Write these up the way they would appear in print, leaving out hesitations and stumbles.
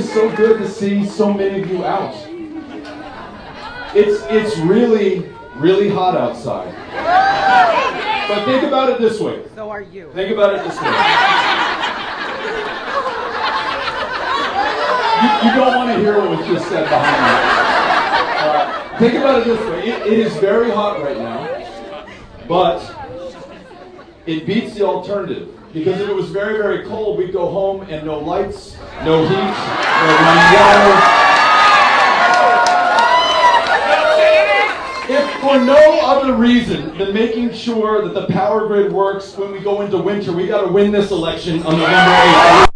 is so good to see so many of you out. It's really, really hot outside. But think about it this way. So are you. Think about it this way. You don't want to hear what was just said behind me. Think about it this way. It is very hot right now, but it beats the alternative. Because if it was very, very cold, we'd go home and no lights, no heat, no running water. If for no other reason than making sure that the power grid works when we go into winter, we got to win this election on November 8th.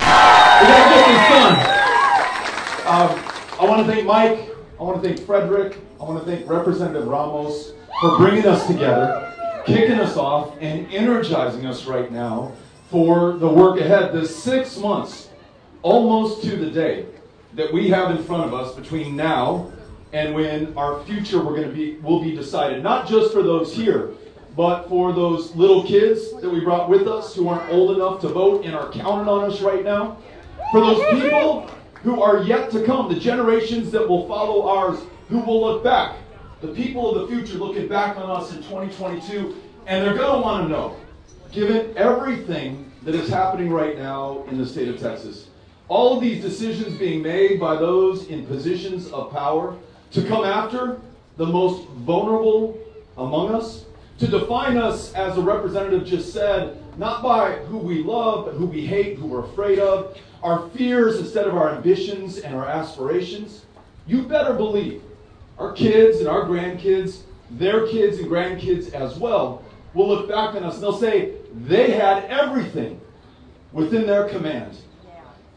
We got to get this done. I want to thank Mike. I want to thank Frederick. I want to thank Representative Ramos for bringing us together, kicking us off, and energizing us right now for the work ahead. The 6 months, almost to the day, that we have in front of us between now and when our future will be decided, not just for those here, but for those little kids that we brought with us who aren't old enough to vote and are counting on us right now, for those people who are yet to come, the generations that will follow ours, who will look back, the people of the future looking back on us in 2022, and they're going to want to know, given everything that is happening right now in the state of Texas, all of these decisions being made by those in positions of power to come after the most vulnerable among us, to define us, as a representative just said, not by who we love, but who we hate, who we're afraid of, our fears instead of our ambitions and our aspirations. You better believe our kids and our grandkids, their kids and grandkids as well, will look back on us and they'll say they had everything within their command.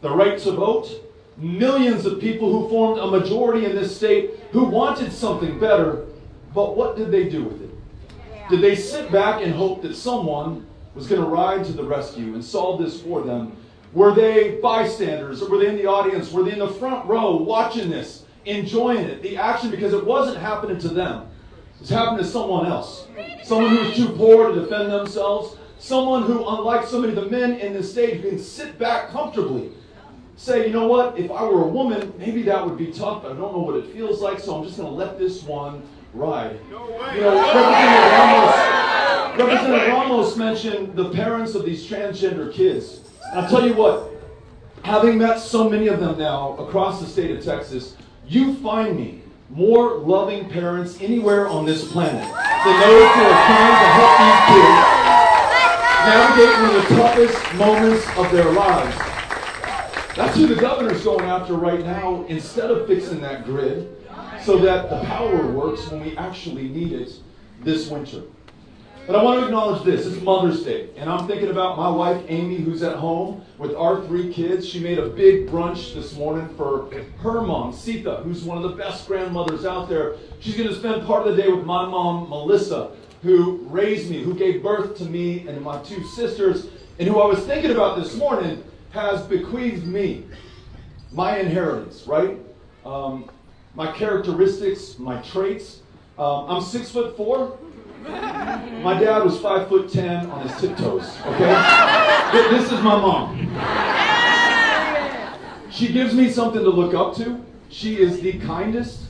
The right to vote, millions of people who formed a majority in this state who wanted something better, but what did they do with it? Did they sit back and hope that someone was going to ride to the rescue and solve this for them? Were they bystanders, or were they in the audience? Were they in the front row watching this, enjoying it, the action, because it wasn't happening to them. It was happening to someone else. Someone who was too poor to defend themselves. Someone who, unlike so many of the men in this stage, can sit back comfortably. Say, you know what, if I were a woman, maybe that would be tough, but I don't know what it feels like, so I'm just going to let this one ride. You know, Representative Ramos mentioned the parents of these transgender kids. And I'll tell you what, having met so many of them now across the state of Texas, you find me more loving parents anywhere on this planet than those who are trying to help these kids navigate one of the toughest moments of their lives. That's who the governor's going after right now, instead of fixing that grid so that the power works when we actually need it this winter. But I want to acknowledge this. It's Mother's Day, and I'm thinking about my wife, Amy, who's at home with our 3 kids. She made a big brunch this morning for her mom, Sita, who's one of the best grandmothers out there. She's going to spend part of the day with my mom, Melissa, who raised me, who gave birth to me and my 2 sisters, and who I was thinking about this morning has bequeathed me my inheritance, right? My characteristics, my traits. I'm 6'4". My dad was 5'10" on his tiptoes, okay? This is my mom. She gives me something to look up to. She is the kindest,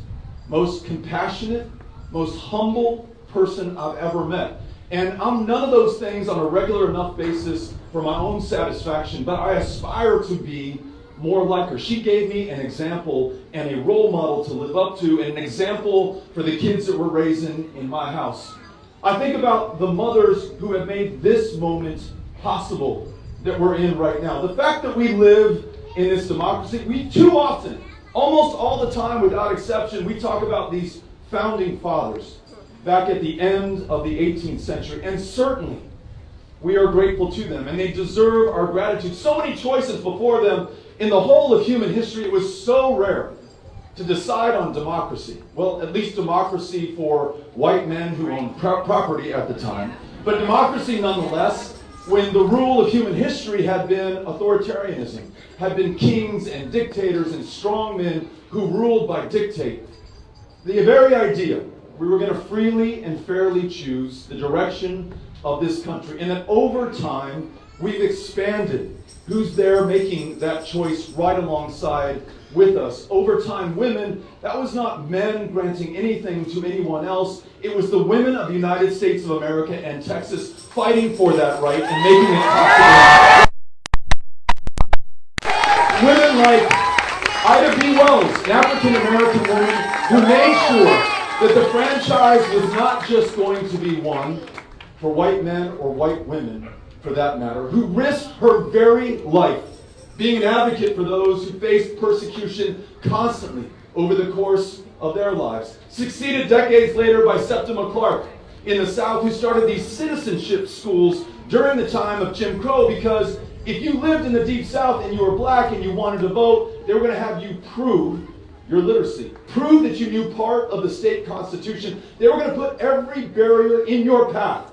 most compassionate, most humble person I've ever met. And I'm none of those things on a regular enough basis for my own satisfaction, but I aspire to be more like her. She gave me an example and a role model to live up to, and an example for the kids that we're raising in my house. I think about the mothers who have made this moment possible that we're in right now. The fact that we live in this democracy, we too often, almost all the time without exception, we talk about these founding fathers back at the end of the 18th century. And certainly, we are grateful to them, and they deserve our gratitude. So many choices before them. In the whole of human history, it was so rare to decide on democracy. Well, at least democracy for white men who owned property at the time. But democracy nonetheless, when the rule of human history had been authoritarianism, had been kings and dictators and strongmen who ruled by dictate. The very idea we were going to freely and fairly choose the direction of this country, and that over time, We've expanded who's there making that choice right alongside with us. Over time, women, that was not men granting anything to anyone else. It was the women of the United States of America and Texas fighting for that right and making it possible. Women like Ida B. Wells, an African-American woman who made sure that the franchise was not just going to be one for white men or white women, for that matter, who risked her very life being an advocate for those who faced persecution constantly over the course of their lives. Succeeded decades later by Septima Clark in the South, who started these citizenship schools during the time of Jim Crow, because if you lived in the Deep South and you were black and you wanted to vote, they were going to have you prove your literacy. Prove that you knew part of the state constitution. They were going to put every barrier in your path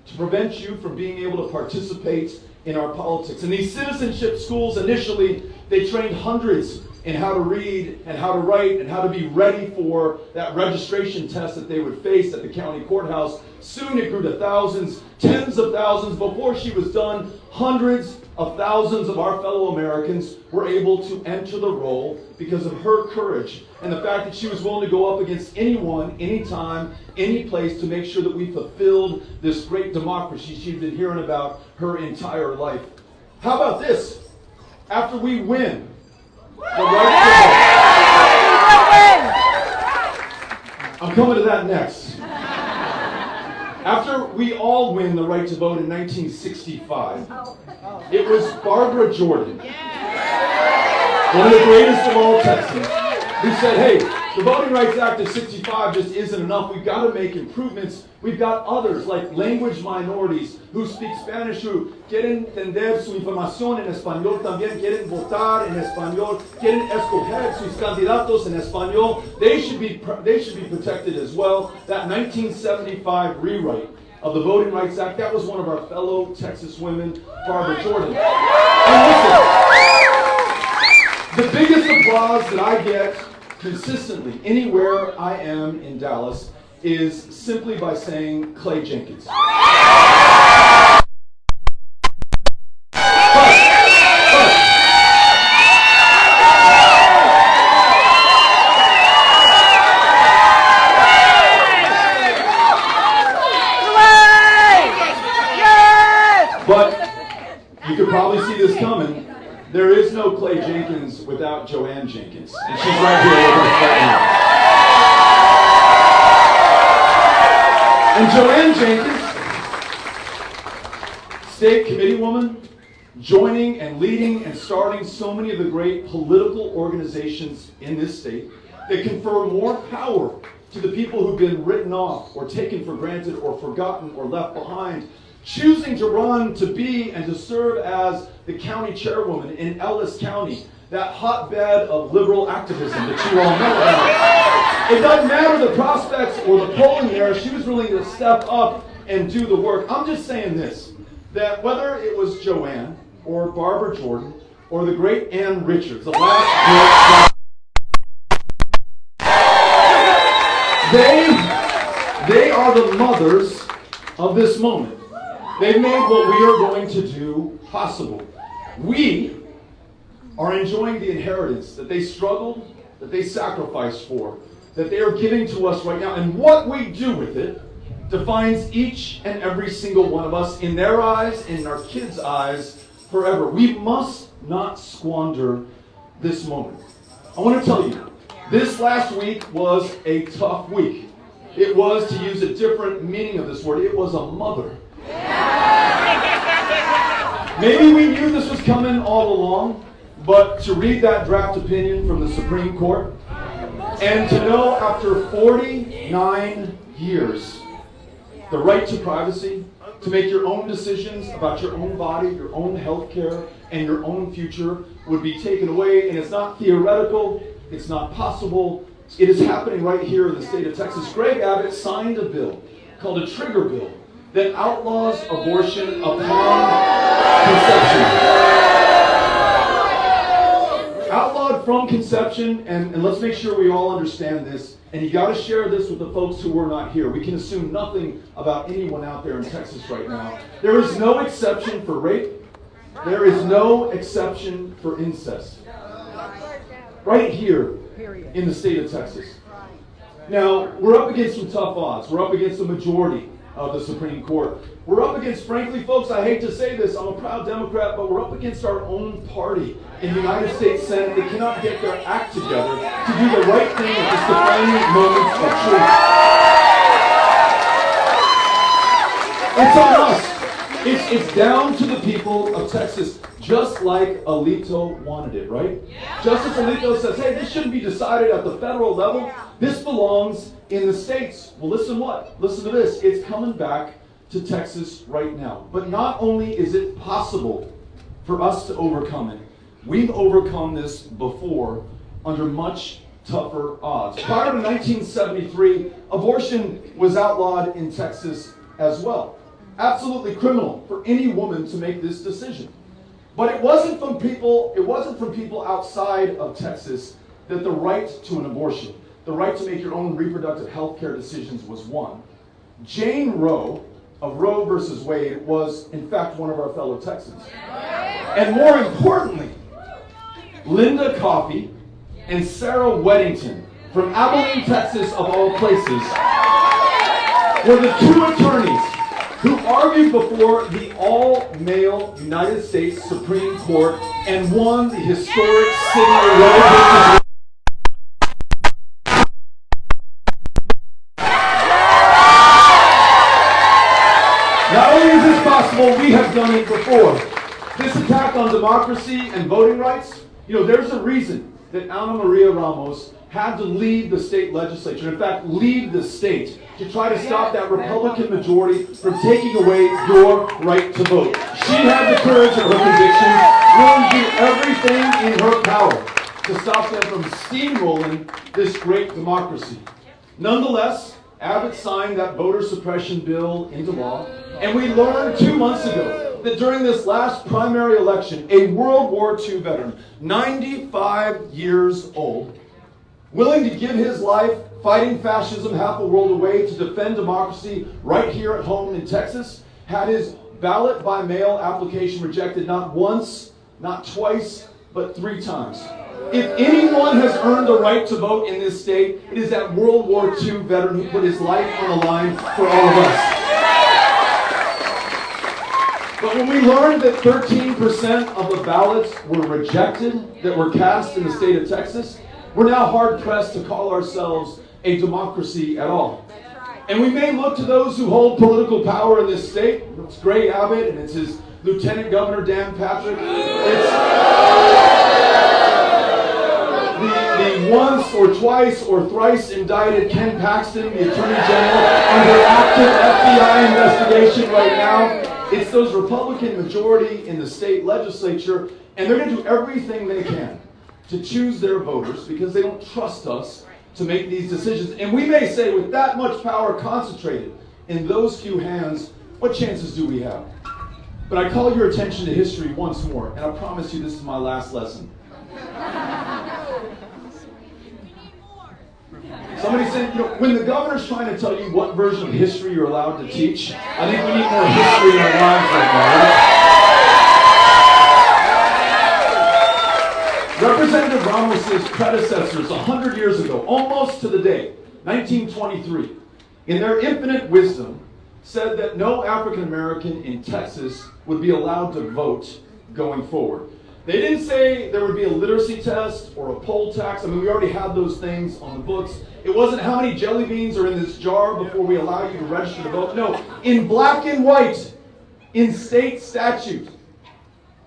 to prevent you from being able to participate in our politics. And these citizenship schools, initially, they trained hundreds in how to read and how to write and how to be ready for that registration test that they would face at the county courthouse. Soon it grew to thousands, tens of thousands. Before she was done, hundreds of thousands of our fellow Americans were able to enter the role because of her courage and the fact that she was willing to go up against anyone, anytime, any place to make sure that we fulfilled this great democracy she'd been hearing about her entire life. How about this? After we win the right to vote, I'm coming to that next. After we all win the right to vote in 1965, it was Barbara Jordan, one of the greatest of all Texans, who said, hey, the Voting Rights Act of 65 just isn't enough. We've got to make improvements. We've got others, like language minorities, who speak Spanish, who quieren entender su información en español, también quieren votar en español, quieren escoger sus candidatos en español. They should be protected as well. That 1975 rewrite of the Voting Rights Act, that was one of our fellow Texas women, Barbara Jordan. And listen, the biggest applause that I get consistently anywhere I am in Dallas is simply by saying Clay Jenkins. But you could probably see this coming. There is no Clay Jenkins without Joanne Jenkins. And she's right here with us right now. And Joanne Jenkins, state committee woman, joining and leading and starting so many of the great political organizations in this state that confer more power to the people who've been written off or taken for granted or forgotten or left behind, choosing to run to be and to serve as the county chairwoman in Ellis County, that hotbed of liberal activism that you all know about. It doesn't matter the prospects or the polling there, she was willing to step up and do the work. I'm just saying this, that whether it was Joanne or Barbara Jordan or the great Ann Richards, the last they are the mothers of this moment. They've made what we are going to do possible. We are enjoying the inheritance that they struggled, that they sacrificed for, that they are giving to us right now. And what we do with it defines each and every single one of us in their eyes and in our kids' eyes forever. We must not squander this moment. I want to tell you, this last week was a tough week. It was, to use a different meaning of this word, it was a mother. Maybe we knew this was coming all along, but to read that draft opinion from the Supreme Court and to know after 49 years the right to privacy, to make your own decisions about your own body, your own health care, and your own future would be taken away. And it's not theoretical, it's not possible, it is happening right here in the state of Texas. Greg Abbott signed a bill called a trigger bill that outlaws abortion upon conception. Outlawed from conception, and let's make sure we all understand this, and you got to share this with the folks who were not here. We can assume nothing about anyone out there in Texas right now. There is no exception for rape, There is no exception for incest. Right here in the state of Texas. Now, we're up against some tough odds. We're up against the majority of the Supreme Court. We're up against, frankly, folks, I hate to say this, I'm a proud Democrat, but we're up against our own party in the United States Senate that cannot get their act together to do the right thing at this defining moment of truth. It's on us. It's down to the people of Texas, just like Alito wanted it, right? Yeah. Justice Alito says, hey, this shouldn't be decided at the federal level. This belongs in the states. Well, listen to this. It's coming back to Texas right now. But not only is it possible for us to overcome it, we've overcome this before under much tougher odds. Prior to 1973, abortion was outlawed in Texas as well. Absolutely criminal for any woman to make this decision. But it wasn't from people outside of Texas that the right to an abortion, the right to make your own reproductive health care decisions was won. Jane Roe of Roe versus Wade was, in fact, one of our fellow Texans. And more importantly, Linda Coffey and Sarah Weddington from Abilene, Texas, of all places, were the two attorneys who argued before the all-male United States Supreme Court and won the historic city of Roe versus Wade. Not only is this possible, we have done it before. This attack on democracy and voting rights, there's a reason that Ana Maria Ramos had to leave the state legislature, in fact, leave the state, to try to stop that Republican majority from taking away your right to vote. She had the courage of her convictions, willing to do everything in her power to stop them from steamrolling this great democracy. Nonetheless, Abbott signed that voter suppression bill into law, and we learned 2 months ago that during this last primary election, a World War II veteran, 95 years old, willing to give his life fighting fascism half a world away to defend democracy right here at home in Texas, had his ballot by mail application rejected not once, not twice, but 3 times. If anyone has earned the right to vote in this state, it is that World War II veteran who put his life on the line for all of us. But when we learned that 13% of the ballots were rejected that were cast in the state of Texas, we're now hard-pressed to call ourselves a democracy at all. And we may look to those who hold political power in this state. It's Greg Abbott and it's his Lieutenant Governor Dan Patrick. It's the once or twice or thrice indicted Ken Paxton, the Attorney General, under active FBI investigation right now. It's those Republican majority in the state legislature, and they're going to do everything they can to choose their voters because they don't trust us to make these decisions. And we may say, with that much power concentrated in those few hands, what chances do we have? But I call your attention to history once more, and I promise you this is my last lesson. Somebody said, when the governor's trying to tell you what version of history you're allowed to teach, I think we need more history in our lives right now, right? Representative Ramos's predecessors 100 years ago, almost to the day, 1923, in their infinite wisdom, said that no African American in Texas would be allowed to vote going forward. They didn't say there would be a literacy test or a poll tax. I mean, we already had those things on the books. It wasn't how many jelly beans are in this jar before we allow you to register to vote. No, in black and white, in state statute,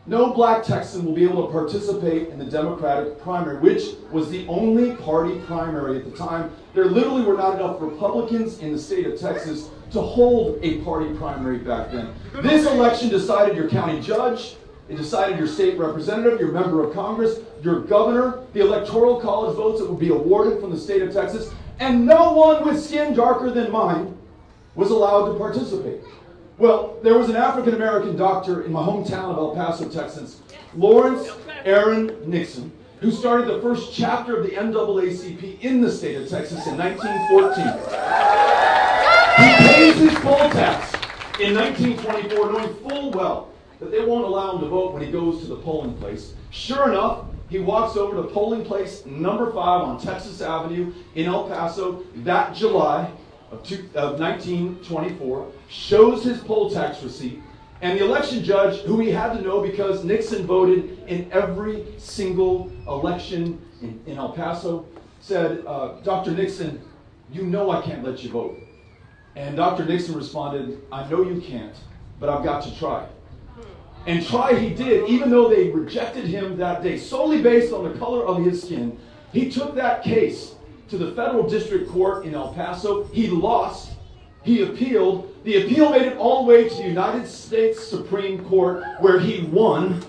no black Texan will be able to participate in the Democratic primary, which was the only party primary at the time. There literally were not enough Republicans in the state of Texas to hold a party primary back then. This election decided your county judge, it decided your state representative, your member of Congress, your governor, the electoral college votes that would be awarded from the state of Texas, and no one with skin darker than mine was allowed to participate. Well, there was an African-American doctor in my hometown of El Paso, Texas, Lawrence Aaron Nixon, who started the first chapter of the NAACP in the state of Texas in 1914. He pays his poll tax in 1924, knowing full well that they won't allow him to vote when he goes to the polling place. Sure enough, he walks over to polling place number 5 on Texas Avenue in El Paso that July of 1924, shows his poll tax receipt, and the election judge, who he had to know because Nixon voted in every single election in El Paso, said, Dr. Nixon, you know I can't let you vote. And Dr. Nixon responded, I know you can't, but I've got to try. And try he did, even though they rejected him that day, solely based on the color of his skin. He took that case to the federal district court in El Paso. He lost. He appealed. The appeal made it all the way to the United States Supreme Court, where he won.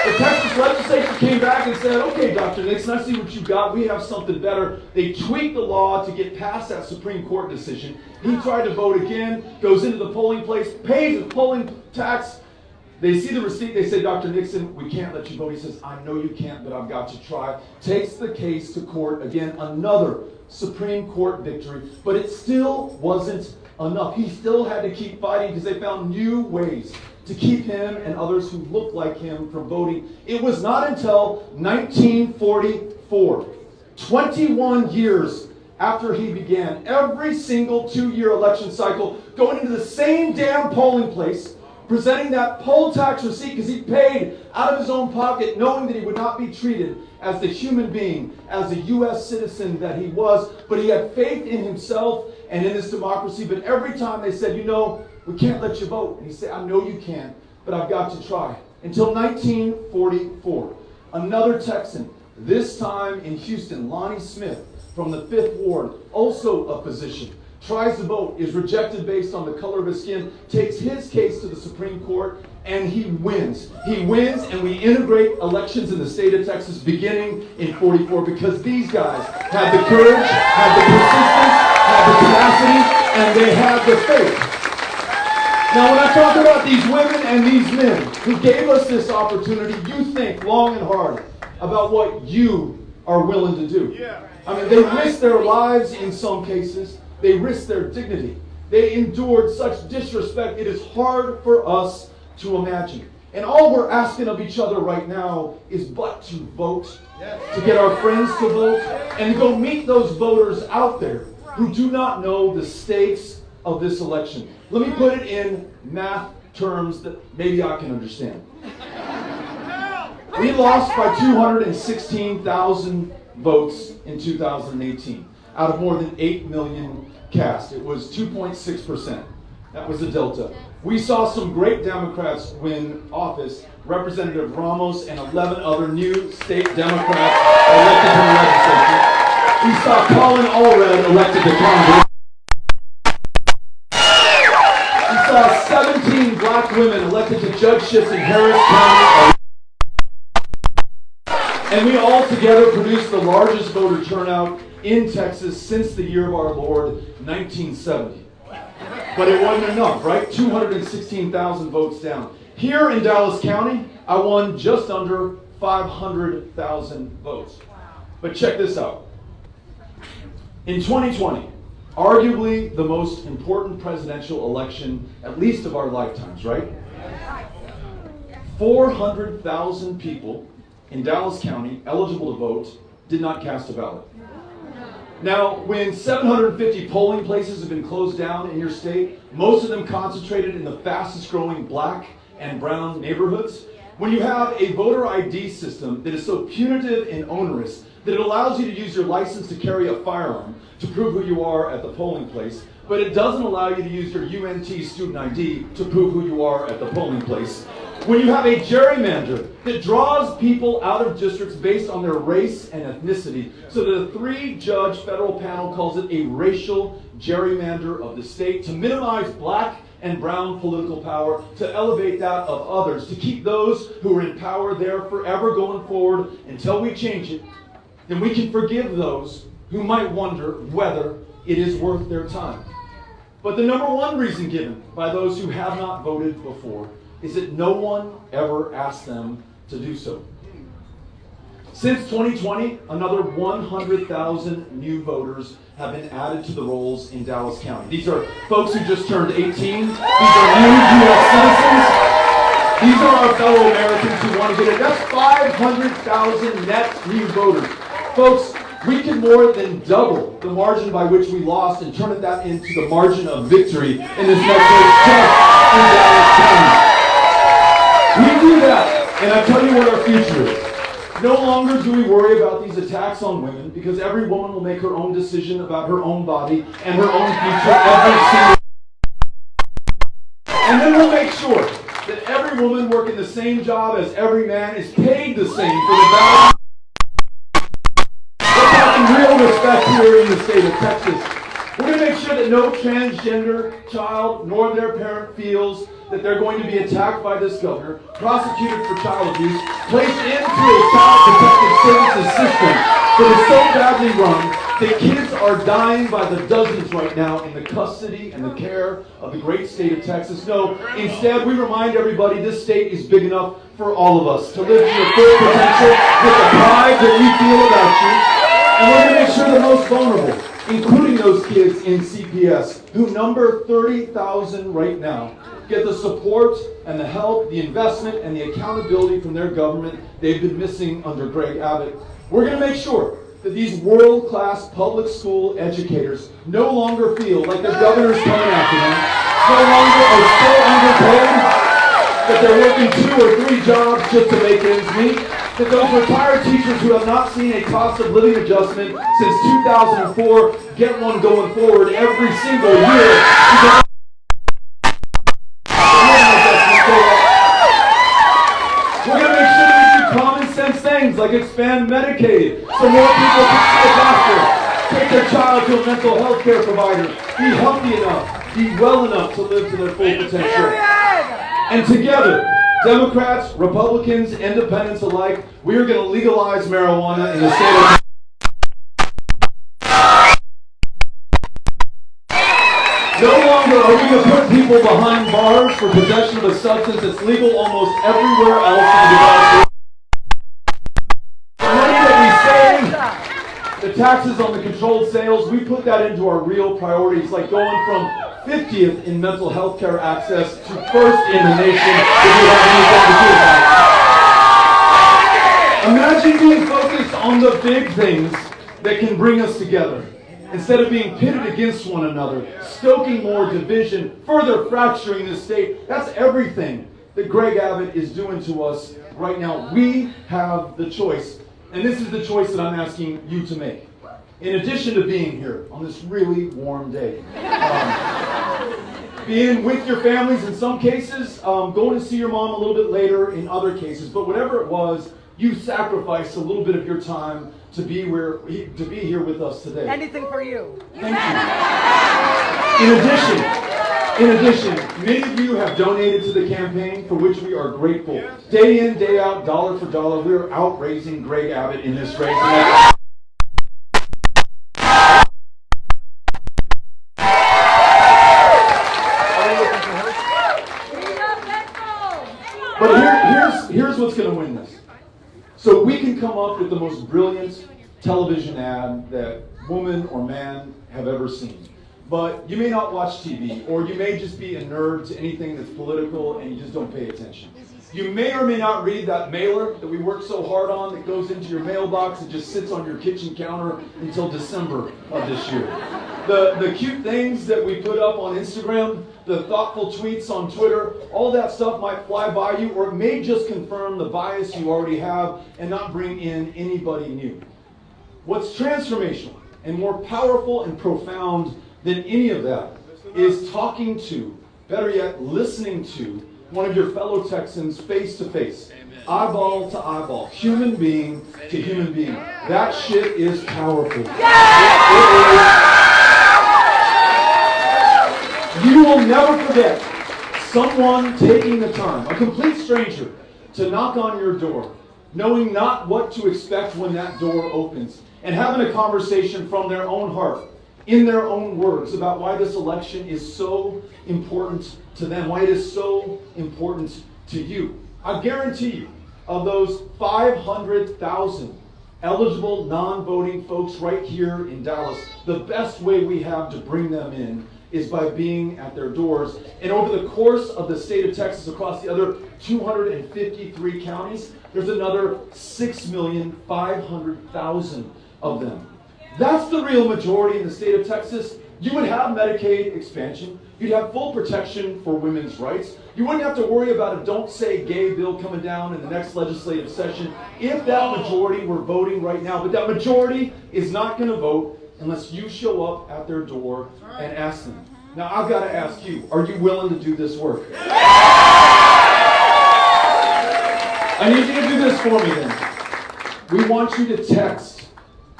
The Texas legislature came back and said, okay, Dr. Nixon, I see what you got. We have something better. They tweaked the law to get past that Supreme Court decision. He tried to vote again, goes into the polling place, pays the polling tax. They see the receipt. They say, Dr. Nixon, we can't let you vote. He says, I know you can't, but I've got to try. Takes the case to court. Again, another Supreme Court victory. But it still wasn't enough. He still had to keep fighting because they found new ways to keep him and others who looked like him from voting. It was not until 1944, 21 years after he began, every single 2-year election cycle, going into the same damn polling place, presenting that poll tax receipt because he paid out of his own pocket, knowing that he would not be treated as the human being, as a U.S. citizen that he was. But he had faith in himself and in this democracy. But every time they said, you know, we can't let you vote. And he said, I know you can, but I've got to try. Until 1944, another Texan, this time in Houston, Lonnie Smith from the 5th Ward, also a physician, tries to vote, is rejected based on the color of his skin, takes his case to the Supreme Court, and he wins. He wins, and we integrate elections in the state of Texas beginning in 44 because these guys had the courage, had the persistence, had the tenacity, and they had the faith. Now, when I talk about these women and these men who gave us this opportunity, you think long and hard about what you are willing to do. I mean, they risked their lives in some cases. They risked their dignity. They endured such disrespect. It is hard for us to imagine. And all we're asking of each other right now is but to vote, to get our friends to vote, and to go meet those voters out there who do not know the stakes of this election. Let me put it in math terms that maybe I can understand. We lost by 216,000 votes in 2018 out of more than 8 million cast. It was 2.6%. That was the delta. We saw some great Democrats win office. Representative Ramos and 11 other new state Democrats elected to the legislature. We saw Colin Allred elected to Congress. We saw 17 black women elected to judgeships in Harris County. And we all together produced the largest voter turnout in Texas since the year of our Lord, 1970. But it wasn't enough, right? 216,000 votes down. Here in Dallas County, I won just under 500,000 votes. But check this out. In 2020, arguably the most important presidential election, at least of our lifetimes, right? 400,000 people in Dallas County eligible to vote did not cast a ballot. Now, when 750 polling places have been closed down in your state, most of them concentrated in the fastest growing black and brown neighborhoods, when you have a voter ID system that is so punitive and onerous that it allows you to use your license to carry a firearm to prove who you are at the polling place, but it doesn't allow you to use your UNT student ID to prove who you are at the polling place, when you have a gerrymander that draws people out of districts based on their race and ethnicity, so that a 3-judge federal panel calls it a racial gerrymander of the state to minimize black and brown political power, to elevate that of others, to keep those who are in power there forever going forward until we change it, then we can forgive those who might wonder whether it is worth their time. But the number one reason given by those who have not voted before is that no one ever asked them to do so. Since 2020, another 100,000 new voters have been added to the rolls in Dallas County. These are folks who just turned 18. These are new U.S. citizens. These are our fellow Americans who want to get it. That's 500,000 net new voters. Folks, we can more than double the margin by which we lost and turn that into the margin of victory in this next race just in Dallas County. We do that, and I tell you what our future is. No longer do we worry about these attacks on women, because every woman will make her own decision about her own body and her own future every single day. And then we'll make sure that every woman working the same job as every man is paid the same for the value. We're talking real respect here in the state of Texas. We're going to make sure that no transgender child nor their parent feels that they're going to be attacked by this governor, prosecuted for child abuse, placed into a child protective services system that is so badly run that kids are dying by the dozens right now in the custody and the care of the great state of Texas. No, instead we remind everybody this state is big enough for all of us to live to your full potential with the pride that we feel about you. And we're going to make sure the most vulnerable, including those kids in CPS, who number 30,000 right now, get the support and the help, the investment, and the accountability from their government they've been missing under Greg Abbott. We're going to make sure that these world-class public school educators no longer feel like the governor's coming after them, no longer are so underpaid that they're working 2 or 3 jobs just to make ends meet, that those retired teachers who have not seen a cost of living adjustment since 2004 get one going forward every single year. We're going to make sure that we do common sense things like expand Medicaid so more people can see a doctor, take their child to a mental health care provider, be healthy enough, be well enough to live to their full potential. And together, Democrats, Republicans, Independents alike, we are going to legalize marijuana in the state of No longer are we going to put people behind bars for possession of a substance that's legal almost everywhere else in the developed world. The money that we save, the taxes on the controlled sales, we put that into our real priorities, like going from 50th in mental health care access to first in the nation if you have anything to do about it. Imagine being focused on the big things that can bring us together, instead of being pitted against one another, stoking more division, further fracturing the state. That's everything that Greg Abbott is doing to us right now. We have the choice, and this is the choice that I'm asking you to make. In addition to being here on this really warm day, being with your families in some cases, going to see your mom a little bit later in other cases, but whatever it was, you sacrificed a little bit of your time to be here with us today. Anything for you. Thank you. In addition, many of you have donated to the campaign, for which we are grateful. Day in, day out, dollar for dollar, we are outraising Greg Abbott in this race. But here's what's going to win this. So we can come up with the most brilliant television ad that woman or man have ever seen. But you may not watch TV, or you may just be a nerd to anything that's political and you just don't pay attention. You may or may not read that mailer that we worked so hard on that goes into your mailbox and just sits on your kitchen counter until December of this year. The cute things that we put up on Instagram, the thoughtful tweets on Twitter, all that stuff might fly by you, or it may just confirm the bias you already have and not bring in anybody new. What's transformational and more powerful and profound than any of that is talking to, better yet, listening to one of your fellow Texans face to face, eyeball to eyeball, human being to human being. That shit is powerful. You will never forget someone taking the time, a complete stranger, to knock on your door, knowing not what to expect when that door opens, and having a conversation from their own heart, in their own words, about why this election is so important to them, why it is so important to you. I guarantee you, of those 500,000 eligible, non-voting folks right here in Dallas, the best way we have to bring them in is by being at their doors. And over the course of the state of Texas, across the other 253 counties, there's another 6,500,000 of them. That's the real majority in the state of Texas. You would have Medicaid expansion. You'd have full protection for women's rights. You wouldn't have to worry about a Don't Say Gay bill coming down in the next legislative session if that majority were voting right now. But that majority is not going to vote unless you show up at their door and ask them. Now, I've got to ask you, are you willing to do this work? I need you to do this for me then. We want you to text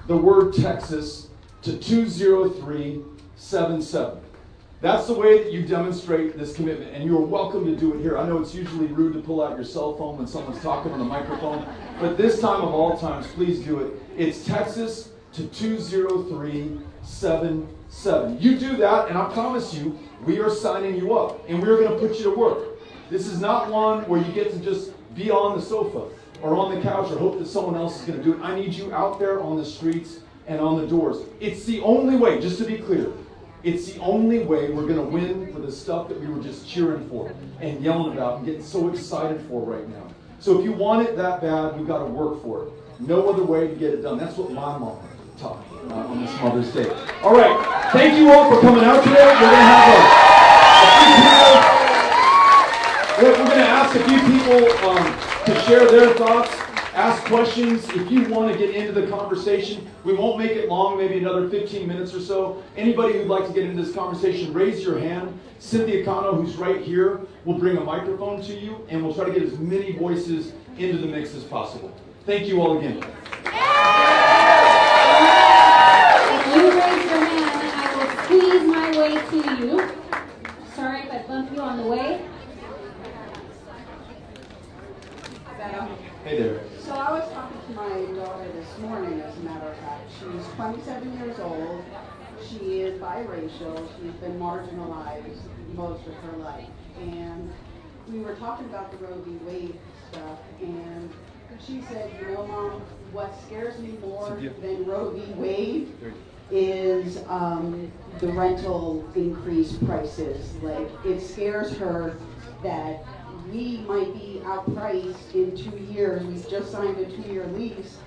the word Texas to 20377. That's the way that you demonstrate this commitment, and you're welcome to do it here. I know it's usually rude to pull out your cell phone when someone's talking on the microphone, but this time of all times, please do it. It's Texas to 20377. You do that, and I promise you, we are signing you up, and we're going to put you to work. This is not one where you get to just be on the sofa or on the couch or hope that someone else is going to do it. I need you out there on the streets and on the doors. It's the only way, just to be clear, it's the only way we're going to win for the stuff that we were just cheering for and yelling about and getting so excited for right now. So if you want it that bad, we've got to work for it. No other way to get it done. That's what my mom taught me on this Mother's Day. All right. Thank you all for coming out today. We're going to have we're going to ask a few people to share their thoughts, ask questions. If you want to get into the conversation, we won't make it long, maybe another 15 minutes or so. Anybody who'd like to get into this conversation, raise your hand. Cynthia Cano, who's right here, will bring a microphone to you, and we'll try to get as many voices into the mix as possible. Thank you all again. If you raise your hand, I will squeeze my way to you. Sorry if I bump you on the way. Hey there. So I was talking to my daughter this morning, as a matter of fact. She's 27 years old. She is biracial. She's been marginalized most of her life. And we were talking about the Roe v. Wade stuff, and she said, you know, Mom, what scares me more than Roe v. Wade is the rental increase prices. Like, it scares her that we might be outpriced in 2 years. We've just signed a 2-year lease.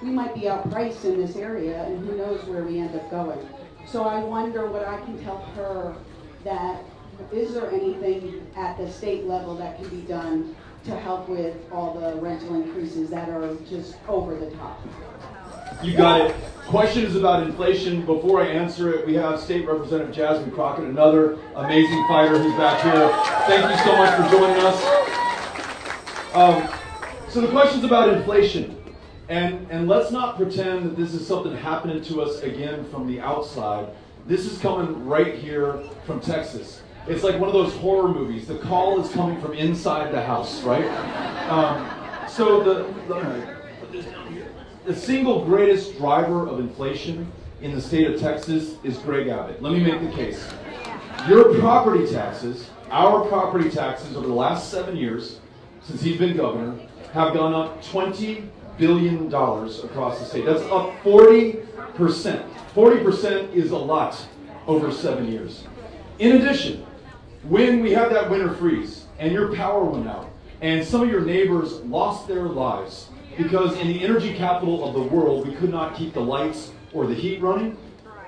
We might be outpriced in this area, and who knows where we end up going. So I wonder what I can tell her, that is there anything at the state level that can be done to help with all the rental increases that are just over the top? You got it. Question is about inflation. Before I answer it, we have State Representative Jasmine Crockett, another amazing fighter who's back here. Thank you so much for joining us. So the question's about inflation. And let's not pretend that this is something happening to us again from the outside. This is coming right here from Texas. It's like one of those horror movies. The call is coming from inside the house, right? The single greatest driver of inflation in the state of Texas is Greg Abbott. Let me make the case. Your property taxes, our property taxes over the last 7 years, since he's been governor, have gone up $20 billion across the state. That's up 40%. 40% is a lot over 7 years. In addition, when we had that winter freeze and your power went out and some of your neighbors lost their lives because in the energy capital of the world we could not keep the lights or the heat running,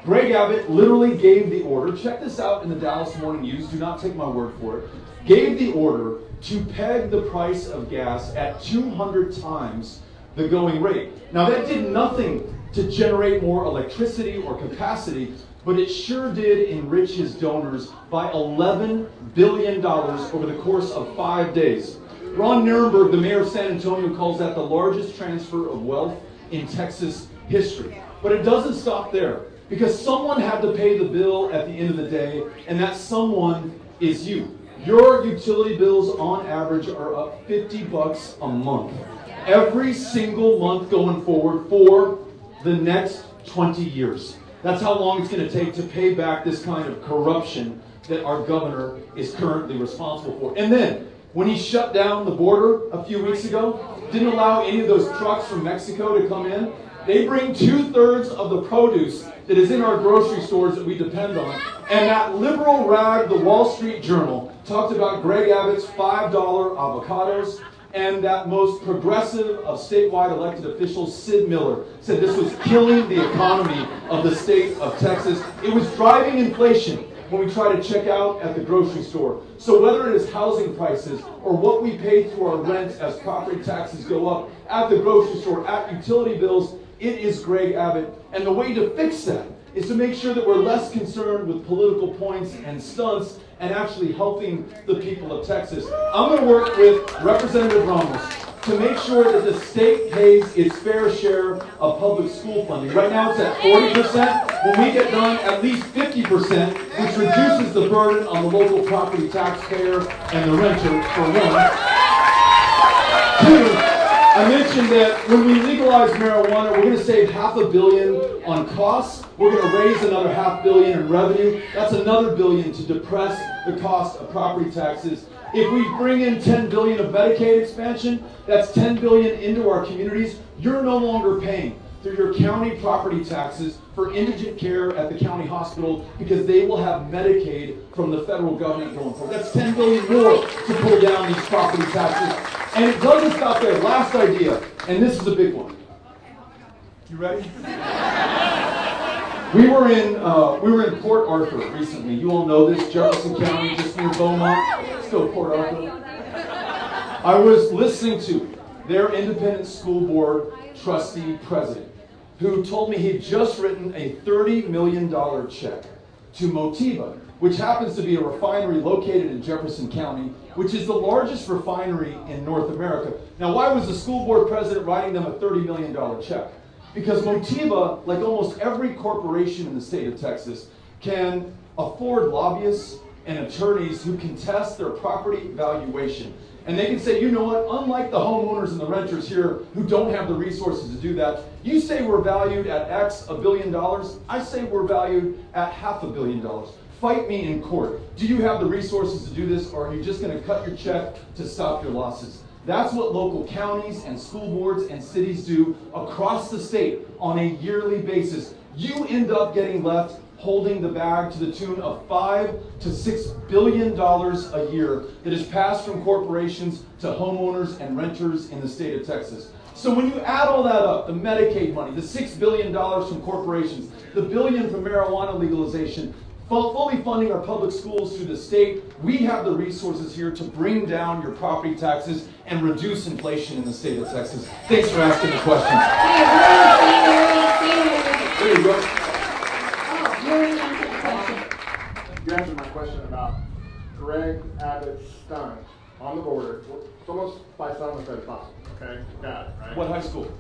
Greg Abbott literally gave the order, check this out in the Dallas Morning News, do not take my word for it, gave the order to peg the price of gas at 200 times the going rate. Now that did nothing to generate more electricity or capacity, but it sure did enrich his donors by $11 billion over the course of 5 days. Ron Nirenberg, the mayor of San Antonio, calls that the largest transfer of wealth in Texas history. But it doesn't stop there, because someone had to pay the bill at the end of the day, and that someone is you. Your utility bills on average are up $50 a month. Every single month going forward for the next 20 years. That's how long it's going to take to pay back this kind of corruption that our governor is currently responsible for. And then, when he shut down the border a few weeks ago, didn't allow any of those trucks from Mexico to come in, They bring 2/3 of the produce that is in our grocery stores that we depend on. And that liberal rag, the Wall Street Journal, talked about Greg Abbott's $5 avocados. And that most progressive of statewide elected officials, Sid Miller, said this was killing the economy of the state of Texas. It was driving inflation when we try to check out at the grocery store. So whether it is housing prices or what we pay through our rent as property taxes go up at the grocery store, at utility bills, it is Greg Abbott. And the way to fix that is to make sure that we're less concerned with political points and stunts and actually helping the people of Texas. I'm going to work with Representative Ramos to make sure that the state pays its fair share of public school funding. Right now it's at 40%. When we get done, at least 50%, which reduces the burden on the local property taxpayer and the renter, for one. Two, I mentioned that when we legalize marijuana, we're going to save $500 million on costs. We're going to raise another $500 million in revenue. That's another $1 billion to depress the cost of property taxes. If we bring in $10 billion of Medicaid expansion, that's $10 billion into our communities. You're no longer paying through your county property taxes for indigent care at the county hospital because they will have Medicaid from the federal government going forward. That's $10 billion more to pull down these property taxes. And it doesn't stop there. Last idea, and this is a big one. You ready? We were in Port Arthur recently. You all know this, Jefferson County, just near Beaumont, still Port Arthur. I was listening to their independent school board trustee president, who told me he'd just written a $30 million check to Motiva, which happens to be a refinery located in Jefferson County, which is the largest refinery in North America. Now, why was the school board president writing them a $30 million check? Because Motiva, like almost every corporation in the state of Texas, can afford lobbyists and attorneys who contest their property valuation. And they can say, you know what, unlike the homeowners and the renters here who don't have the resources to do that, you say we're valued at X, $1 billion, I say we're valued at $500 million. Fight me in court. Do you have the resources to do this, or are you just going to cut your check to stop your losses? That's what local counties and school boards and cities do across the state on a yearly basis. You end up getting left holding the bag to the tune of $5 to $6 billion a year that is passed from corporations to homeowners and renters in the state of Texas. So when you add all that up, the Medicaid money, the $6 billion from corporations, the $1 billion from marijuana legalization, fully funding our public schools through the state, we have the resources here to bring down your property taxes and reduce inflation in the state of Texas. Thanks for asking the question. There you go. You answered my question about Greg Abbott's stunt on the border. It's almost by some as possible. Okay, got it, right? What high school?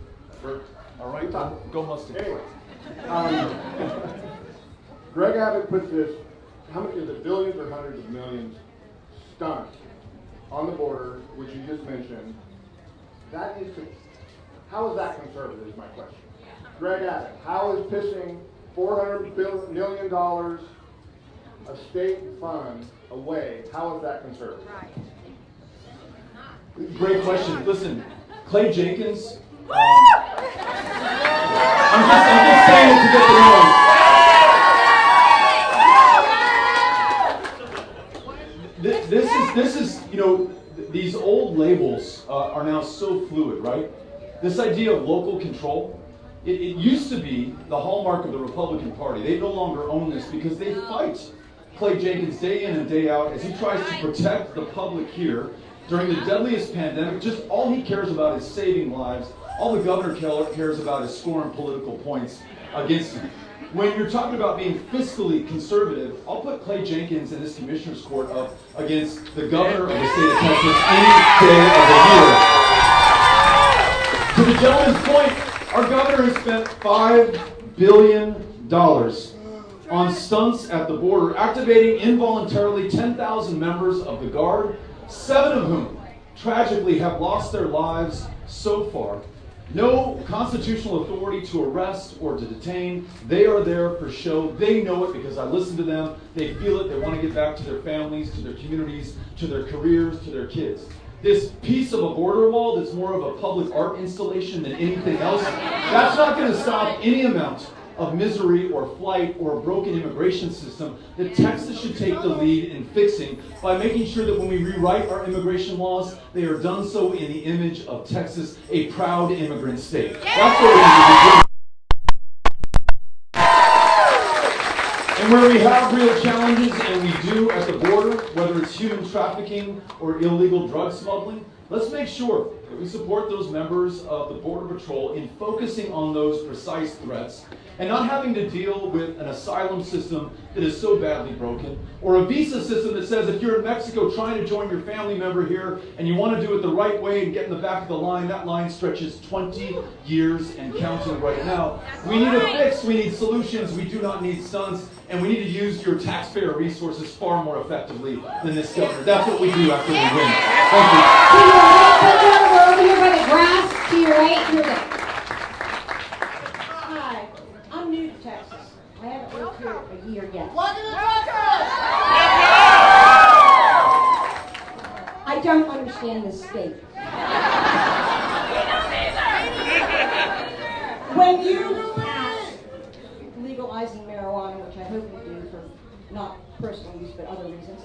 All right, Go Mustangs. Anyway, Greg Abbott puts this, how much is it, billions or hundreds of millions stunt on the border, which you just mentioned. That needs to, how is that conservative is my question. Greg Abbott, how is pissing $400 million of state funds away, how is that conservative? Great question. Listen, Clay Jenkins, I'm just saying it to get the noise. This is, you know, these old labels are now so fluid, right? This idea of local control, it used to be the hallmark of the Republican Party. They no longer own this because they fight Clay Jenkins day in and day out as he tries to protect the public here during the deadliest pandemic. Just all he cares about is saving lives. All the governor cares about is scoring political points against him. When you're talking about being fiscally conservative, I'll put Clay Jenkins in this commissioner's court up against the governor of the state of Texas any day of the year. To the gentleman's point, our governor has spent $5 billion on stunts at the border, activating involuntarily 10,000 members of the Guard, 7 of whom tragically have lost their lives so far. No constitutional authority to arrest or to detain. They are there for show. They know it because I listen to them. They feel it. They want to get back to their families, to their communities, to their careers, to their kids. this piece of a border wall that's more of a public art installation than anything else, that's not going to stop any amount of misery or flight or a broken immigration system that Texas should take the lead in fixing by making sure that when we rewrite our immigration laws, they are done so in the image of Texas, a proud immigrant state. That's what we need to be doing. And where we have real challenges, and we do at the border, whether it's human trafficking or illegal drug smuggling, let's make sure that we support those members of the Border Patrol in focusing on those precise threats and not having to deal with an asylum system that is so badly broken, or a visa system that says if you're in Mexico trying to join your family member here and you want to do it the right way and get in the back of the line, that line stretches 20 years and counting right now. We need a fix, we need solutions, we do not need stunts, and we need to use your taxpayer resources far more effectively than this governor. That's what we do after we win. Thank you. To your right, we're over here by the grass. To your right, here we go. Hi, I'm new to Texas. I haven't lived here a year yet. I don't understand this state. When you pass legalizing marijuana, which I hope you do for not personal use but other reasons,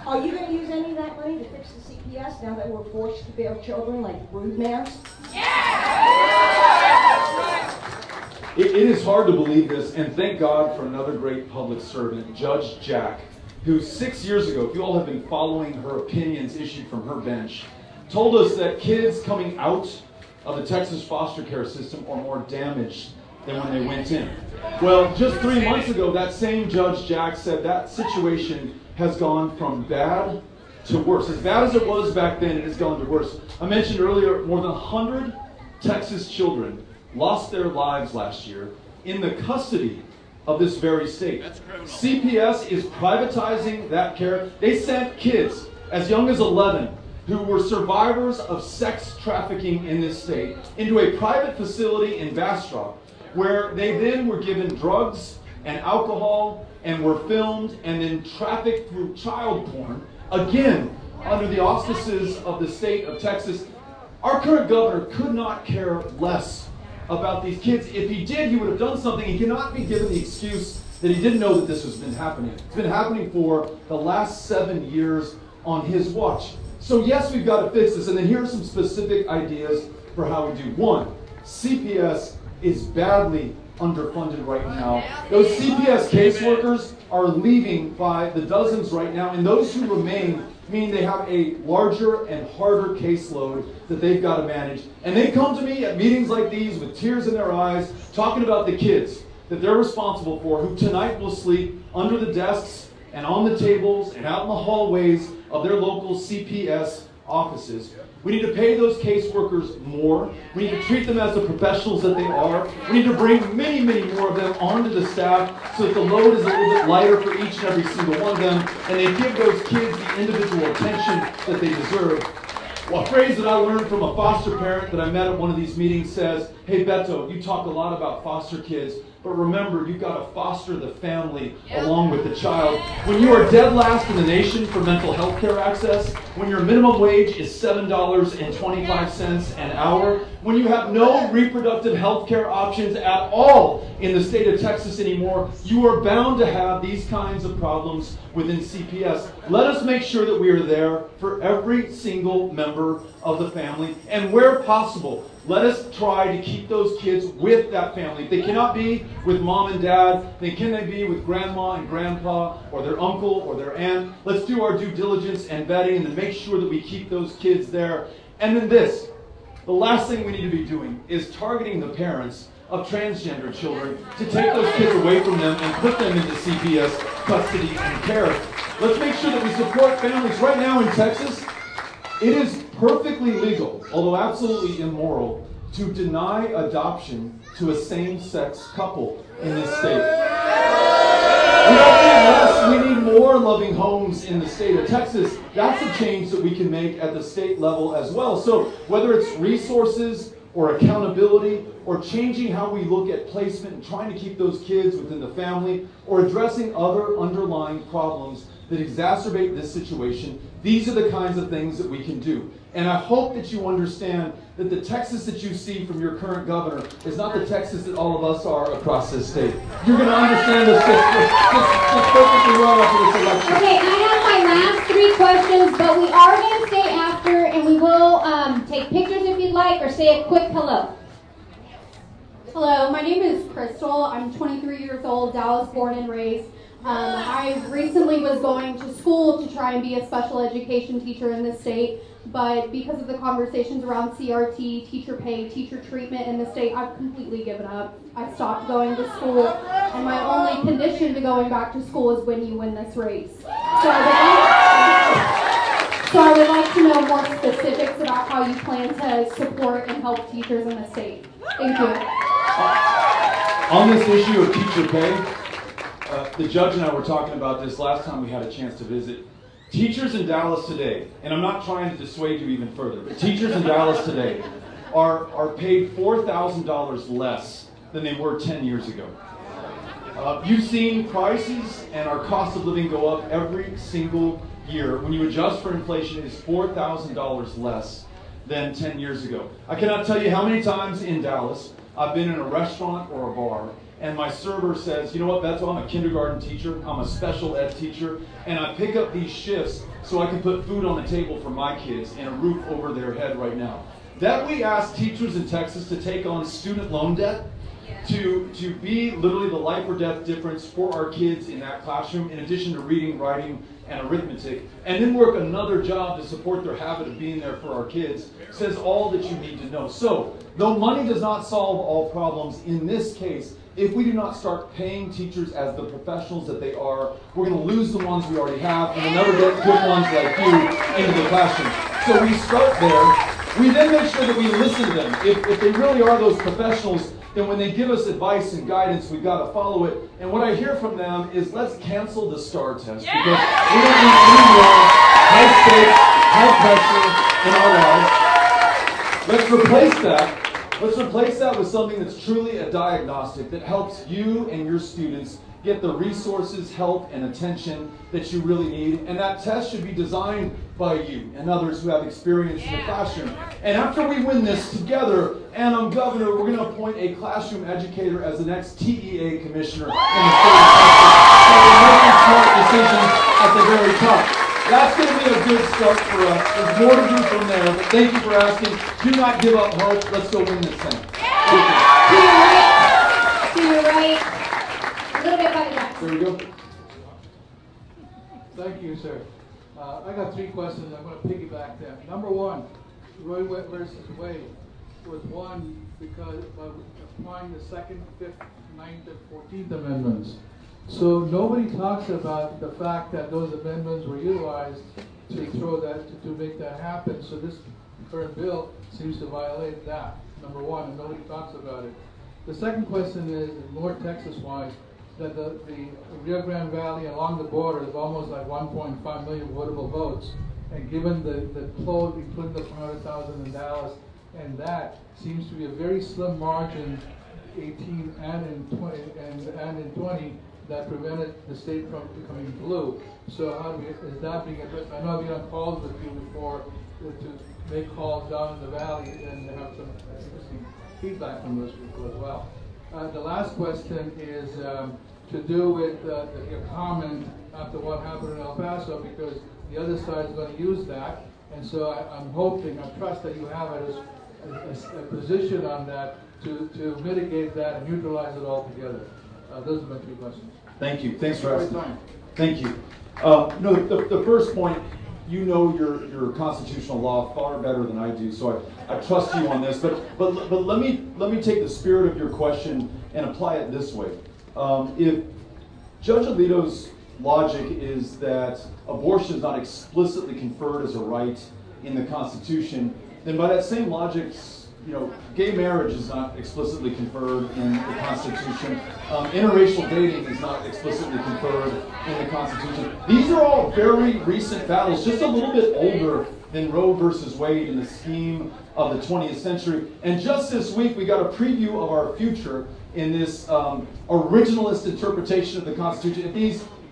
are you going to use any of that money to fix the CPS now that we're forced to bear children like brood mares? It is hard to believe this, and thank God for another great public servant, Judge Jack, who 6 years ago, if you all have been following her opinions issued from her bench, told us that kids coming out of the Texas foster care system are more damaged than when they went in. Well, just 3 months ago, that same Judge Jack said that situation has gone from bad to worse. As bad as it was back then, it has gone to worse. I mentioned earlier, more than 100 Texas children lost their lives last year in the custody of this very state. CPS is privatizing that care. They sent kids as young as 11 who were survivors of sex trafficking in this state into a private facility in Bastrop, where they then were given drugs and alcohol and were filmed and then trafficked through child porn, again, under the auspices of the state of Texas. Our current governor could not care less about these kids. If he did, he would have done something. He cannot be given the excuse that he didn't know that this has been happening. It's been happening for the last 7 years on his watch. So yes, we've got to fix this. And then here are some specific ideas for how we do. One, CPS is badly underfunded right now. Those CPS caseworkers are leaving by the dozens right now, and those who remain, meaning they have a larger and harder caseload that they've got to manage. And they come to me at meetings like these with tears in their eyes, talking about the kids that they're responsible for, who tonight will sleep under the desks and on the tables and out in the hallways of their local CPS offices. We need to pay those caseworkers more. We need to treat them as the professionals that they are. We need to bring many, many more of them onto the staff so that the load is a little bit lighter for each and every single one of them, and they give those kids the individual attention that they deserve. Well, a phrase that I learned from a foster parent that I met at one of these meetings says, "Hey Beto, you talk a lot about foster kids, but remember, you've got to foster the family along with the child. When you are dead last in the nation for mental health care access, when your minimum wage is $7.25 an hour, when you have no reproductive health care options at all in the state of Texas anymore, you are bound to have these kinds of problems within CPS. Let us make sure that we are there for every single member of the family, and where possible, let us try to keep those kids with that family. If they cannot be with mom and dad, then can they be with grandma and grandpa or their uncle or their aunt? Let's do our due diligence and vetting and then make sure that we keep those kids there. And then this, the last thing we need to be doing is targeting the parents of transgender children to take those kids away from them and put them into CPS custody and care. Let's make sure that we support families. Right now in Texas, it is perfectly legal, although absolutely immoral, to deny adoption to a same-sex couple in this state. We don't need less, we need more loving homes in the state of Texas. That's a change that we can make at the state level as well. So whether it's resources or accountability or changing how we look at placement and trying to keep those kids within the family or addressing other underlying problems that exacerbate this situation, these are the kinds of things that we can do. And I hope that you understand that the Texas that you see from your current governor is not the Texas that all of us are across this state. You're going to understand this just perfectly well after this election. Okay, I have my last 3 questions, but we are going to stay after, and we will take pictures if you'd like, or say a quick hello. Hello, my name is Crystal. I'm 23 years old, Dallas born and raised. I recently was going to school to try and be a special education teacher in the state, but because of the conversations around CRT, teacher pay, teacher treatment in the state, I've completely given up. I stopped going to school, and my only condition to going back to school is when you win this race. So I would like to know more specifics about how you plan to support and help teachers in the state. Thank you. On this issue of teacher pay, the judge and I were talking about this last time we had a chance to visit. Teachers in Dallas today, and I'm not trying to dissuade you even further, but teachers in Dallas today are paid $4,000 less than they were 10 years ago. You've seen prices and our cost of living go up every single year. When you adjust for inflation, it is $4,000 less than 10 years ago. I cannot tell you how many times in Dallas I've been in a restaurant or a bar, and my server says, you know what, Beto, I'm a kindergarten teacher, I'm a special ed teacher, and I pick up these shifts so I can put food on the table for my kids and a roof over their head right now. That we ask teachers in Texas to take on student loan debt, to be literally the life or death difference for our kids in that classroom, in addition to reading, writing, and arithmetic, and then work another job to support their habit of being there for our kids, says all that you need to know. So, though money does not solve all problems, in this case, if we do not start paying teachers as the professionals that they are, we're going to lose the ones we already have, and we'll never get good ones like you into the classroom. So we start there. We then make sure that we listen to them. If they really are those professionals, then when they give us advice and guidance, we've got to follow it. And what I hear from them is, let's cancel the STAR test, because we don't need any more high stakes, high pressure in our lives. Let's replace that. Let's replace that with something that's truly a diagnostic that helps you and your students get the resources, help, and attention that you really need. And that test should be designed by you and others who have experience in the classroom. And after we win this together, and I'm governor, we're going to appoint a classroom educator as the next TEA commissioner in the state of Texas. So we're making smart decisions at the very top. That's going to be a good start for us. There's more to do from there, but thank you for asking. Do not give up hope. Let's go win this thing. Thank you. To your right. A little bit by the back. There we go. Thank you, sir. I got 3 questions. I'm going to piggyback them. Number 1, Roy versus Wade was one because by applying the 2nd, 5th, 9th, and 14th amendments. So nobody talks about the fact that those amendments were utilized to make that happen. So this current bill seems to violate that. Number 1, and nobody talks about it. The second question is, more Texas-wise, that the Rio Grande Valley along the border is almost like 1.5 million votable votes, and given the close, including the 400,000 in Dallas, and that seems to be a very slim margin, 18 and in 20, that prevented the state from becoming blue. So how do we, is that being addressed? I know I've been on calls with you before to make calls down in the valley and have some interesting feedback from those people as well. The last question is to do with your comment after what happened in El Paso, because the other side is going to use that, and so I'm hoping, I trust that you have a position on that to mitigate that and neutralize it altogether. Those are my 3 questions. Thank you. Thanks for asking. Thank you. No, the first point, you know your constitutional law far better than I do, so I trust you on this. But let me take the spirit of your question and apply it this way. If Judge Alito's logic is that abortion is not explicitly conferred as a right in the Constitution, then by that same logic, gay marriage is not explicitly conferred in the Constitution. Interracial dating is not explicitly conferred in the Constitution. These are all very recent battles, just a little bit older than Roe versus Wade in the scheme of the 20th century. And just this week, we got a preview of our future in this originalist interpretation of the Constitution.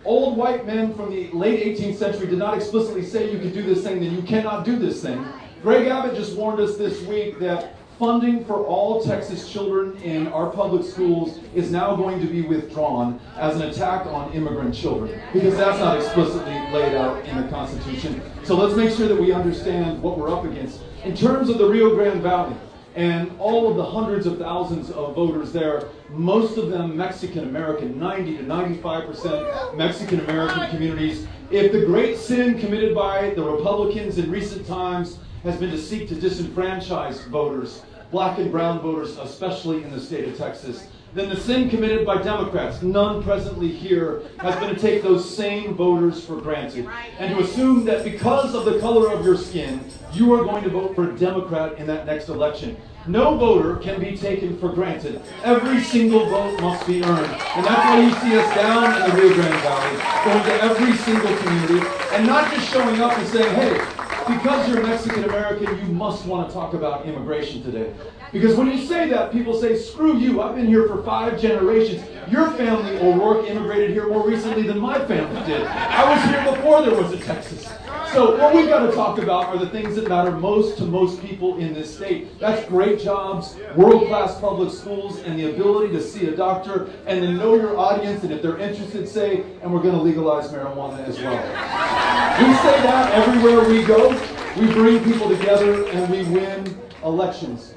old white men from the late 18th century did not explicitly say you could do this thing, then you cannot do this thing. Greg Abbott just warned us this week that funding for all Texas children in our public schools is now going to be withdrawn as an attack on immigrant children, because that's not explicitly laid out in the Constitution. So let's make sure that we understand what we're up against. In terms of the Rio Grande Valley and all of the hundreds of thousands of voters there, most of them Mexican American, 90 to 95% Mexican American communities. If the great sin committed by the Republicans in recent times has been to seek to disenfranchise voters, black and brown voters, especially in the state of Texas, then the sin committed by Democrats, none presently here, has been to take those same voters for granted and to assume that because of the color of your skin, you are going to vote for a Democrat in that next election. No voter can be taken for granted. Every single vote must be earned. And that's why you see us down in the Rio Grande Valley, going to every single community, and not just showing up and saying, hey, because you're Mexican American, you must want to talk about immigration today. Because when you say that, people say, screw you, I've been here for 5 generations. Your family, O'Rourke, immigrated here more recently than my family did. I was here before there was a Texas. So what we've got to talk about are the things that matter most to most people in this state. That's great jobs, world-class public schools, and the ability to see a doctor and to know your audience, and if they're interested, say, and we're going to legalize marijuana as well. We say that everywhere we go. We bring people together and we win elections.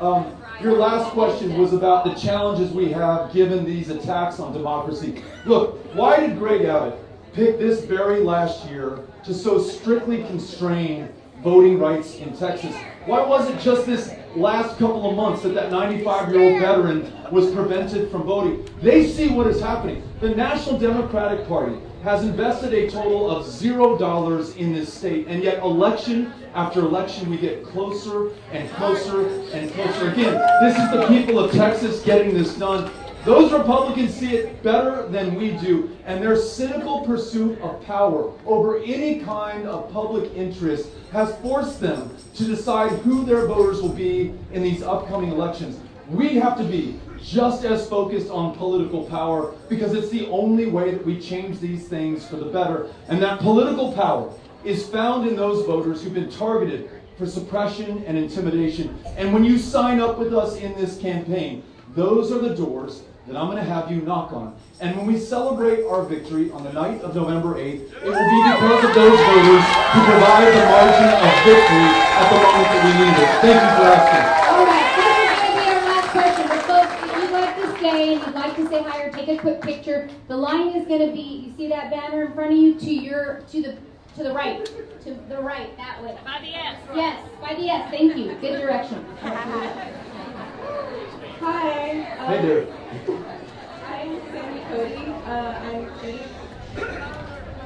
Your last question was about the challenges we have given these attacks on democracy. Look, why did Greg Abbott pick this very last year to so strictly constrain voting rights in Texas? Why was it just this last couple of months that 95-year-old veteran was prevented from voting? They see what is happening. The National Democratic Party has invested a total of $0 in this state, and yet election after election we get closer and closer and closer. Again, this is the people of Texas getting this done. Those Republicans see it better than we do, and their cynical pursuit of power over any kind of public interest has forced them to decide who their voters will be in these upcoming elections. We have to be just as focused on political power, because it's the only way that we change these things for the better. And that political power is found in those voters who've been targeted for suppression and intimidation. And when you sign up with us in this campaign, those are the doors that I'm going to have you knock on. And when we celebrate our victory on the night of November 8th, it will be because of those voters who provide the margin of victory at the moment that we need it. Thank you for asking. All right, this is going to be our last question. But folks, if you'd like to stay and you'd like to say hi or take a quick picture, the line is going to be, you see that banner in front of you, to the right. To the right, that way. By the S. Yes, by the S. Thank you. Good direction. Hi. Hey there. I'm Sammy Cody. I'm Judy's.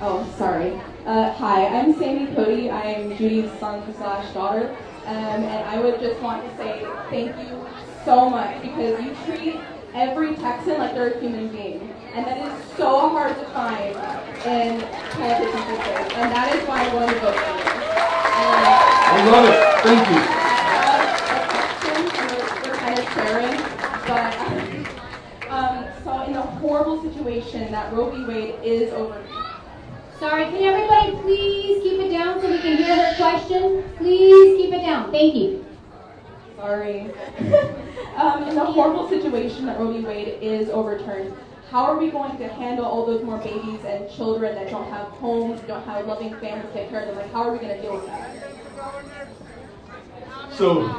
Oh, sorry. Hi, I'm Sammy Cody. I'm Judy's son/daughter. And I would just want to say thank you so much, because you treat every Texan like they're a human being. And that is so hard to find in politicians these days. And that is why I wanted to vote for you. I love it. Thank you. We're kind of sharing, but so in the horrible situation that Roe v. Wade is over. Sorry, can everybody please keep it down so we can hear her question? Please keep it down. Thank you. Sorry. In the horrible situation that Roe v. Wade is overturned, how are we going to handle all those more babies and children that don't have homes, don't have loving families to take care of them? Like, how are we going to deal with that? So,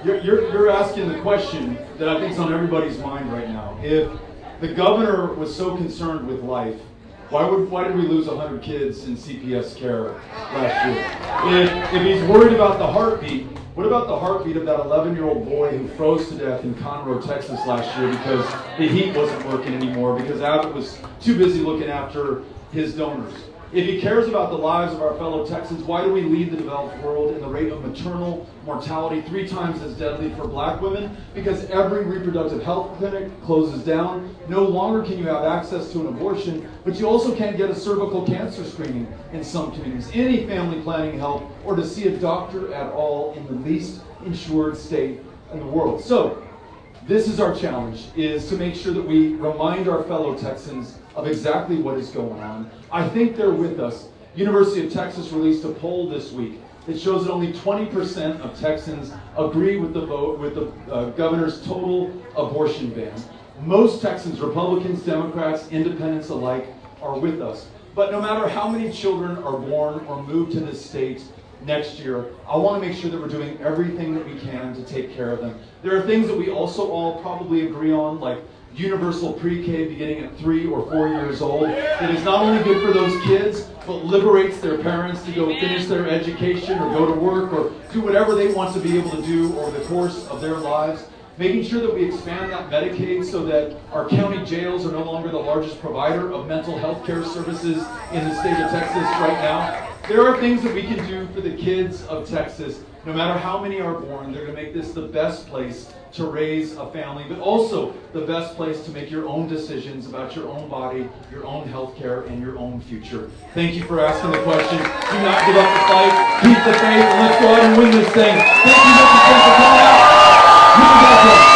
you're asking the question that I think is on everybody's mind right now. If the governor was so concerned with life, why did we lose 100 kids in CPS care last year? If he's worried about the heartbeat, what about the heartbeat of that 11-year-old boy who froze to death in Conroe, Texas last year because the heat wasn't working anymore, because Abbott was too busy looking after his donors? If he cares about the lives of our fellow Texans, why do we lead the developed world in the rate of maternal mortality 3 times as deadly for black women? Because every reproductive health clinic closes down. No longer can you have access to an abortion, but you also can't get a cervical cancer screening in some communities, any family planning help, or to see a doctor at all in the least insured state in the world. So, this is our challenge, is to make sure that we remind our fellow Texans of exactly what is going on. I think they're with us. University of Texas released a poll this week that shows that only 20% of Texans agree with the governor's total abortion ban. Most Texans, Republicans, Democrats, independents alike, are with us. But no matter how many children are born or move to this state next year, I want to make sure that we're doing everything that we can to take care of them. There are things that we also all probably agree on, like universal pre-K beginning at 3 or 4 years old. That is not only good for those kids, but liberates their parents to go finish their education or go to work or do whatever they want to be able to do over the course of their lives. Making sure that we expand that Medicaid so that our county jails are no longer the largest provider of mental health care services in the state of Texas right now. There are things that we can do for the kids of Texas. No matter how many are born, they're going to make this the best place to raise a family, but also the best place to make your own decisions about your own body, your own health care, and your own future. Thank you for asking the question. Do not give up the fight. Keep the faith, and let's go out and win this thing. Thank you, Richardson, for coming out. You got this.